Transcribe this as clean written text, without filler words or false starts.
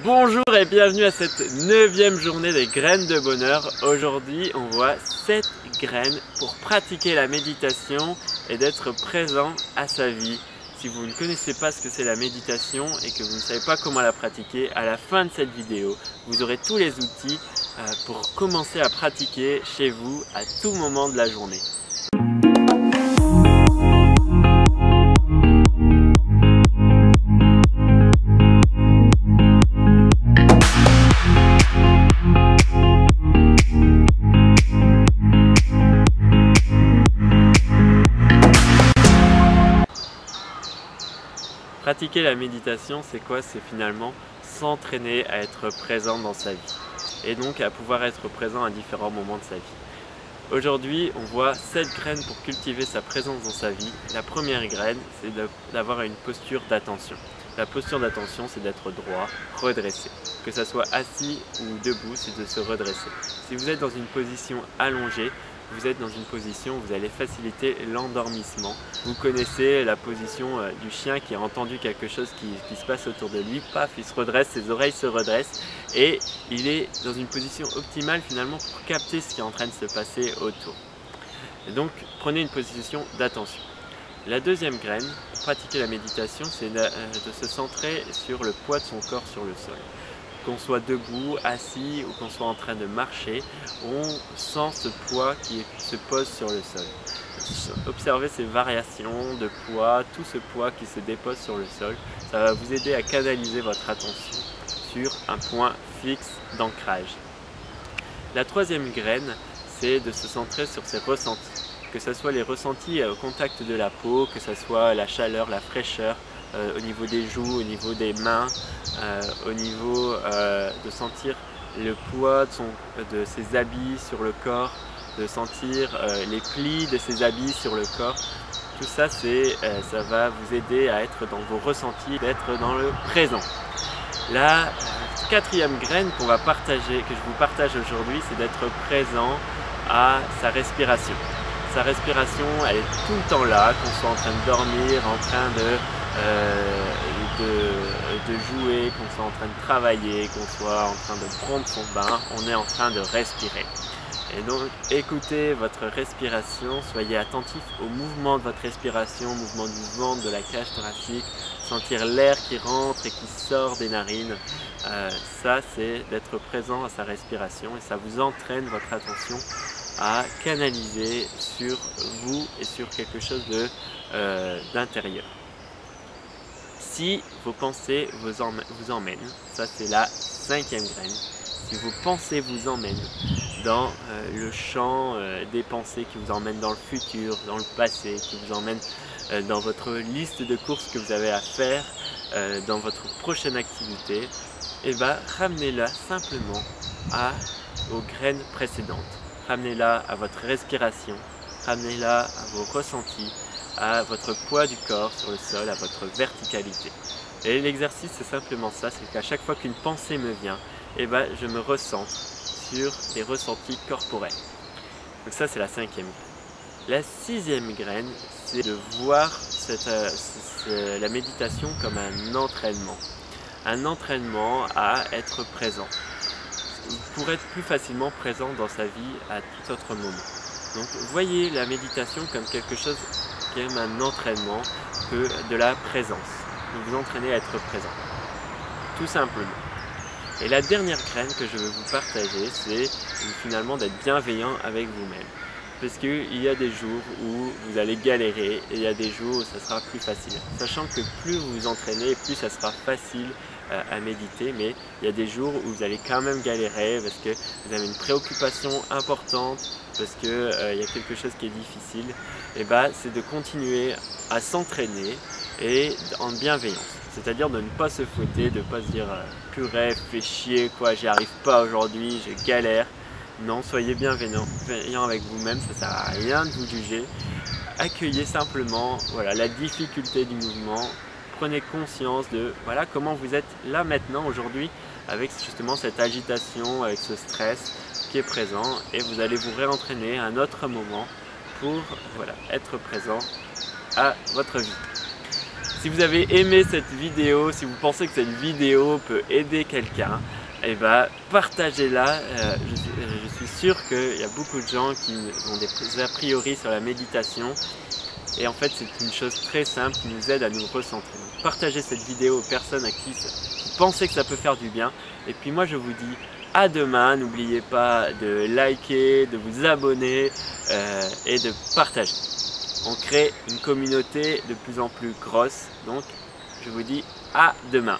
Bonjour et bienvenue à cette 9e journée des graines de bonheur. Aujourd'hui, on voit 7 graines pour pratiquer la méditation et d'être présent à sa vie. Si vous ne connaissez pas ce que c'est la méditation et que vous ne savez pas comment la pratiquer, à la fin de cette vidéo, vous aurez tous les outils pour commencer à pratiquer chez vous à tout moment de la journée. Pratiquer la méditation, c'est quoi? C'est finalement s'entraîner à être présent dans sa vie et donc à pouvoir être présent à différents moments de sa vie. Aujourd'hui, on voit 7 graines pour cultiver sa présence dans sa vie. La première graine, c'est d'avoir une posture d'attention. La posture d'attention, c'est d'être droit, redressé. Que ça soit assis ou debout, c'est de se redresser. Si vous êtes dans une position allongée, vous êtes dans une position où vous allez faciliter l'endormissement. Vous connaissez la position du chien qui a entendu quelque chose qui se passe autour de lui, paf, il se redresse, ses oreilles se redressent et il est dans une position optimale finalement pour capter ce qui est en train de se passer autour. Et donc prenez une position d'attention. La deuxième graine pour pratiquer la méditation, c'est de se centrer sur le poids de son corps sur le sol. Qu'on soit debout, assis ou qu'on soit en train de marcher, on sent ce poids qui se pose sur le sol. Observez ces variations de poids, tout ce poids qui se dépose sur le sol. Ça va vous aider à canaliser votre attention sur un point fixe d'ancrage. La troisième graine, c'est de se centrer sur ses ressentis. Que ce soit les ressentis au contact de la peau, que ce soit la chaleur, la fraîcheur, au niveau des joues, au niveau des mains, au niveau de sentir le poids de ses habits sur le corps, de sentir les plis de ses habits sur le corps. Tout ça, ça va vous aider à être dans vos ressentis, d'être dans le présent. La quatrième graine que je vous partage aujourd'hui, c'est d'être présent à sa respiration. Sa respiration, elle est tout le temps là, qu'on soit en train de dormir, en train de jouer, qu'on soit en train de travailler, qu'on soit en train de prendre son bain, on est en train de respirer. Et donc écoutez votre respiration, soyez attentif au mouvement de votre respiration, mouvement du ventre, de la cage thoracique, sentir l'air qui rentre et qui sort des narines. Ça, c'est d'être présent à sa respiration et ça vous entraîne votre attention à canaliser sur vous et sur quelque chose d'intérieur. Si vos pensées vous emmènent, ça c'est la cinquième graine, si vos pensées vous emmènent dans le champ des pensées qui vous emmènent dans le futur, dans le passé, qui vous emmènent dans votre liste de courses que vous avez à faire, dans votre prochaine activité, et bien ramenez-la simplement aux graines précédentes. Ramenez-la à votre respiration, ramenez-la à vos ressentis, à votre poids du corps sur le sol, à votre verticalité. Et l'exercice, c'est simplement ça, c'est qu'à chaque fois qu'une pensée me vient, je me recentre sur des ressentis corporels. Donc ça, c'est la cinquième graine. La sixième graine, c'est de voir la méditation comme un entraînement. Un entraînement à être présent. Pour être plus facilement présent dans sa vie à tout autre moment. Donc voyez la méditation comme quelque chose qui est un entraînement que de la présence. Donc vous entraînez à être présent. Tout simplement. Et la dernière graine que je veux vous partager, c'est finalement d'être bienveillant avec vous-même. Parce qu'il y a des jours où vous allez galérer et il y a des jours où ça sera plus facile. Sachant que plus vous vous entraînez, plus ça sera facile à méditer, mais il y a des jours où vous allez quand même galérer parce que vous avez une préoccupation importante, parce qu'il y a quelque chose qui est difficile. Et c'est de continuer à s'entraîner et en bienveillance. C'est-à-dire de ne pas se fouetter, de ne pas se dire purée, fais chier, quoi, j'y arrive pas aujourd'hui, je galère. Non, soyez bienveillant avec vous-même, ça sert à rien de vous juger. Accueillez simplement la difficulté du mouvement. Prenez conscience de comment vous êtes là maintenant aujourd'hui avec justement cette agitation, avec ce stress qui est présent et vous allez vous réentraîner à un autre moment pour être présent à votre vie. Si vous avez aimé cette vidéo, si vous pensez que cette vidéo peut aider quelqu'un, eh ben, partagez-la. Je suis sûr qu'il y a beaucoup de gens qui ont des a priori sur la méditation. Et en fait, c'est une chose très simple qui nous aide à nous recentrer. Donc, partagez cette vidéo aux personnes à qui vous pensez que ça peut faire du bien. Et puis moi, je vous dis à demain. N'oubliez pas de liker, de vous abonner et de partager. On crée une communauté de plus en plus grosse. Donc, je vous dis à demain.